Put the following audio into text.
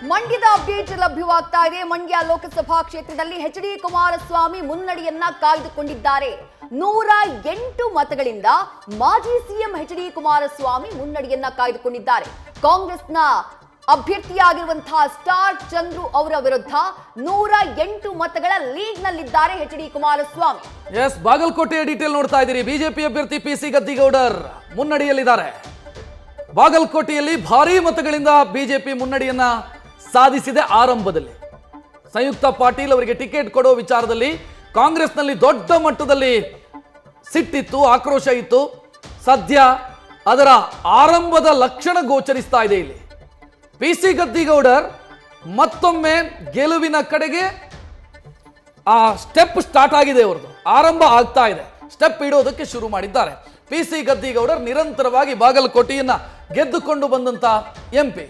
ಮಂಡ್ಯದ ಅಪ್ಡೇಟ್ ಲಭ್ಯವಾಗ್ತಾ ಇದೆ. ಮಂಡ್ಯ ಲೋಕಸಭಾ ಕ್ಷೇತ್ರದಲ್ಲಿ ಎಚ್.ಡಿ. ಕುಮಾರಸ್ವಾಮಿ ಮುನ್ನಡೆಯನ್ನ ಕಾಯ್ದುಕೊಂಡಿದ್ದಾರೆ. 108 ಮತಗಳಿಂದ ಮಾಜಿ ಸಿಎಂ ಎಚ್.ಡಿ. ಕುಮಾರಸ್ವಾಮಿ ಮುನ್ನಡೆಯನ್ನ ಕಾಯ್ದುಕೊಂಡಿದ್ದಾರೆ. ಕಾಂಗ್ರೆಸ್ನ ಅಭ್ಯರ್ಥಿಯಾಗಿರುವಂತಹ ಸ್ಟಾರ್ ಚಂದ್ರು ಅವರ ವಿರುದ್ಧ 108 ಮತಗಳ ಲೀಡ್ ನಲ್ಲಿದ್ದಾರೆ ಎಚ್.ಡಿ. ಕುಮಾರಸ್ವಾಮಿ. ಎಸ್, ಬಾಗಲಕೋಟೆಯ ಡೀಟೇಲ್ ನೋಡ್ತಾ ಇದ್ದೀರಿ. ಬಿಜೆಪಿ ಅಭ್ಯರ್ಥಿ ಪಿ.ಸಿ. ಗದ್ದಿಗೌಡರ್ ಮುನ್ನಡೆಯಲ್ಲಿದ್ದಾರೆ. ಬಾಗಲಕೋಟೆಯಲ್ಲಿ ಭಾರೀ ಮತಗಳಿಂದ ಬಿಜೆಪಿ ಮುನ್ನಡೆಯನ್ನ ಸಾಧಿಸಿದೆ. ಆರಂಭದಲ್ಲಿ ಸಂಯುಕ್ತ ಪಾಟೀಲ್ ಅವರಿಗೆ ಟಿಕೆಟ್ ಕೊಡೋ ವಿಚಾರದಲ್ಲಿ ಕಾಂಗ್ರೆಸ್ನಲ್ಲಿ ದೊಡ್ಡ ಮಟ್ಟದಲ್ಲಿ ಸಿಟ್ಟಿತ್ತು, ಆಕ್ರೋಶ ಇತ್ತು. ಸದ್ಯ ಅದರ ಆರಂಭದ ಲಕ್ಷಣ ಗೋಚರಿಸ್ತಾ ಇದೆ. ಇಲ್ಲಿ ಪಿ.ಸಿ. ಗದ್ದಿಗೌಡರ್ ಮತ್ತೊಮ್ಮೆ ಗೆಲುವಿನ ಕಡೆಗೆ ಆ ಸ್ಟೆಪ್ ಸ್ಟಾರ್ಟ್ ಆಗಿದೆ. ಅವರದು ಆರಂಭ ಆಗ್ತಾ ಇದೆ. ಸ್ಟೆಪ್ ಇಡೋದಕ್ಕೆ ಶುರು ಮಾಡಿದ್ದಾರೆ. ಪಿ.ಸಿ. ಗದ್ದಿಗೌಡರ್ ನಿರಂತರವಾಗಿ ಬಾಗಲಕೋಟೆಯನ್ನ ಗೆದ್ದುಕೊಂಡು ಬಂದಂತ ಎಂಪಿ.